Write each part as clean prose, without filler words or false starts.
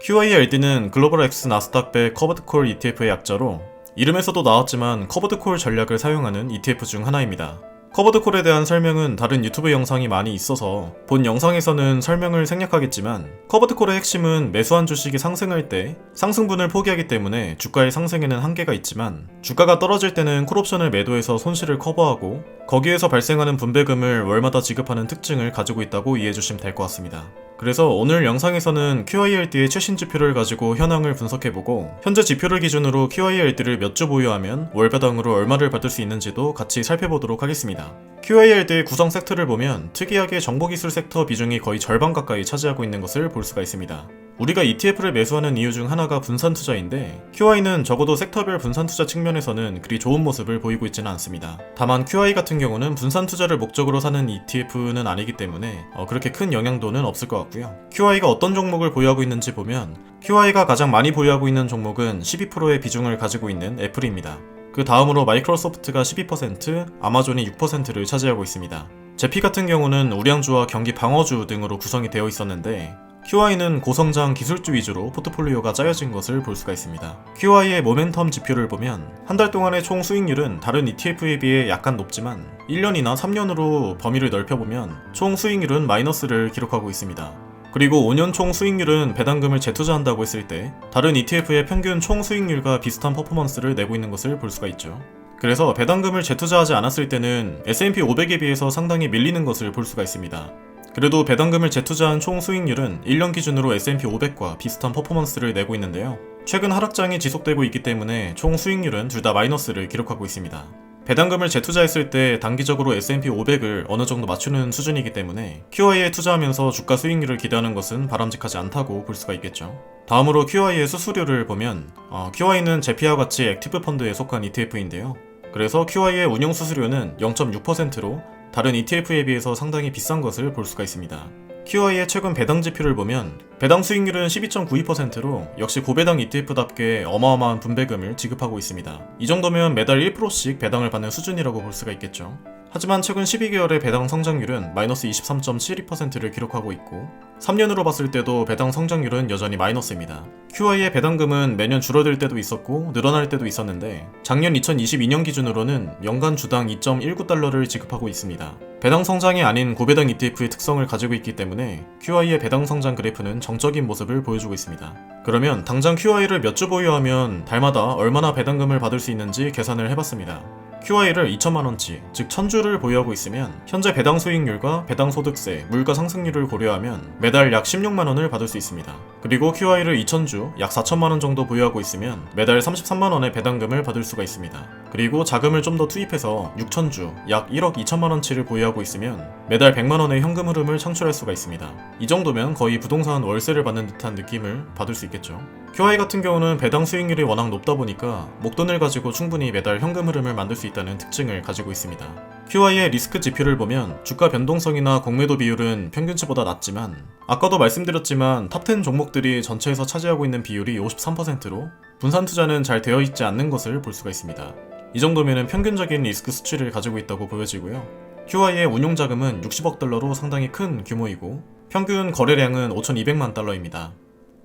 QILD는 글로벌 X 나스닥백 커버드 콜 ETF의 약자로 이름에서도 나왔지만 커버드 콜 전략을 사용하는 ETF 중 하나입니다. 커버드 콜에 대한 설명은 다른 유튜브 영상이 많이 있어서 본 영상에서는 설명을 생략하겠지만, 커버드 콜의 핵심은 매수한 주식이 상승할 때 상승분을 포기하기 때문에 주가의 상승에는 한계가 있지만, 주가가 떨어질 때는 콜옵션을 매도해서 손실을 커버하고 거기에서 발생하는 분배금을 월마다 지급하는 특징을 가지고 있다고 이해해주시면 될 것 같습니다. 그래서 오늘 영상에서는 QILD의 최신 지표를 가지고 현황을 분석해보고, 현재 지표를 기준으로 QILD를 몇 주 보유하면 월배당으로 얼마를 받을 수 있는지도 같이 살펴보도록 하겠습니다. QILD의 구성 섹터를 보면 특이하게 정보기술 섹터 비중이 거의 절반 가까이 차지하고 있는 것을 볼 수가 있습니다. 우리가 ETF를 매수하는 이유 중 하나가 분산 투자인데, QI는 적어도 섹터별 분산 투자 측면에서는 그리 좋은 모습을 보이고 있지는 않습니다. 다만 QI 같은 경우는 분산 투자를 목적으로 사는 ETF는 아니기 때문에 그렇게 큰 영향도는 없을 것 같고요. QI가 어떤 종목을 보유하고 있는지 보면, QI가 가장 많이 보유하고 있는 종목은 12%의 비중을 가지고 있는 애플입니다. 그 다음으로 마이크로소프트가 12%, 아마존이 6%를 차지하고 있습니다. 제피 같은 경우는 우량주와 경기 방어주 등으로 구성이 되어 있었는데, QI는 고성장 기술주 위주로 포트폴리오가 짜여진 것을 볼 수가 있습니다. QI의 모멘텀 지표를 보면 한 달 동안의 총 수익률은 다른 ETF에 비해 약간 높지만 1년이나 3년으로 범위를 넓혀보면 총 수익률은 마이너스를 기록하고 있습니다. 그리고 5년 총 수익률은 배당금을 재투자한다고 했을 때 다른 ETF의 평균 총 수익률과 비슷한 퍼포먼스를 내고 있는 것을 볼 수가 있죠. 그래서 배당금을 재투자하지 않았을 때는 S&P 500에 비해서 상당히 밀리는 것을 볼 수가 있습니다. 그래도 배당금을 재투자한 총 수익률은 1년 기준으로 S&P 500과 비슷한 퍼포먼스를 내고 있는데요. 최근 하락장이 지속되고 있기 때문에 총 수익률은 둘 다 마이너스를 기록하고 있습니다. 배당금을 재투자했을 때 단기적으로 S&P 500을 어느 정도 맞추는 수준이기 때문에 QI에 투자하면서 주가 수익률을 기대하는 것은 바람직하지 않다고 볼 수가 있겠죠. 다음으로 QI의 수수료를 보면 QI는 제피와 같이 액티브 펀드에 속한 ETF인데요. 그래서 QI의 운용 수수료는 0.6%로 다른 ETF에 비해서 상당히 비싼 것을 볼 수가 있습니다. QI의 최근 배당 지표를 보면 배당 수익률은 12.92%로 역시 고배당 ETF답게 어마어마한 분배금을 지급하고 있습니다. 이 정도면 매달 1%씩 배당을 받는 수준이라고 볼 수가 있겠죠. 하지만 최근 12개월의 배당 성장률은 마이너스 23.72%를 기록하고 있고 3년으로 봤을 때도 배당 성장률은 여전히 마이너스입니다. QI의 배당금은 매년 줄어들 때도 있었고 늘어날 때도 있었는데 작년 2022년 기준으로는 연간 주당 2.19달러를 지급하고 있습니다. 배당 성장이 아닌 고배당 ETF의 특성을 가지고 있기 때문에 QI의 배당 성장 그래프는 정적인 모습을 보여주고 있습니다. 그러면 당장 QI를 몇 주 보유하면 달마다 얼마나 배당금을 받을 수 있는지 계산을 해봤습니다. QI를 2천만원치, 즉 1000주를 보유하고 있으면 현재 배당 수익률과 배당 소득세, 물가 상승률을 고려하면 매달 약 16만원을 받을 수 있습니다. 그리고 QI를 2000주, 약 4천만원 정도 보유하고 있으면 매달 33만원의 배당금을 받을 수가 있습니다. 그리고 자금을 좀 더 투입해서 6000주, 약 1억 2천만원치를 보유하고 있으면 매달 100만원의 현금 흐름을 창출할 수가 있습니다. 이 정도면 거의 부동산 월세를 받는 듯한 느낌을 받을 수 있겠죠. QI 같은 경우는 배당 수익률이 워낙 높다 보니까 목돈을 가지고 충분히 매달 현금 흐름을 만들 수 있다는 특징을 가지고 있습니다. QI의 리스크 지표를 보면 주가 변동성이나 공매도 비율은 평균치보다 낮지만, 아까도 말씀드렸지만 탑10 종목들이 전체에서 차지하고 있는 비율이 53%로 분산 투자는 잘 되어 있지 않는 것을 볼 수가 있습니다. 이 정도면 평균적인 리스크 수치를 가지고 있다고 보여지고요. QI의 운용 자금은 60억 달러로 상당히 큰 규모이고 평균 거래량은 5,200만 달러입니다.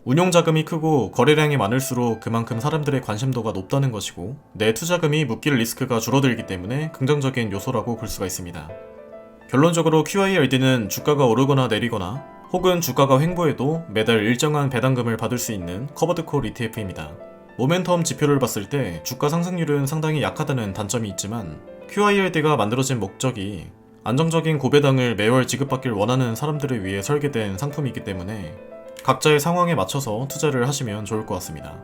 운용 자금이 크고 거래량이 많을수록 그만큼 사람들의 관심도가 높다는 것이고, 내 투자금이 묶일 리스크가 줄어들기 때문에 긍정적인 요소라고 볼 수가 있습니다. 결론적으로 QILD는 주가가 오르거나 내리거나 혹은 주가가 횡보해도 매달 일정한 배당금을 받을 수 있는 커버드 콜 ETF입니다. 모멘텀 지표를 봤을 때 주가 상승률은 상당히 약하다는 단점이 있지만, QILD가 만들어진 목적이 안정적인 고배당을 매월 지급받길 원하는 사람들을 위해 설계된 상품이기 때문에 각자의 상황에 맞춰서 투자를 하시면 좋을 것 같습니다.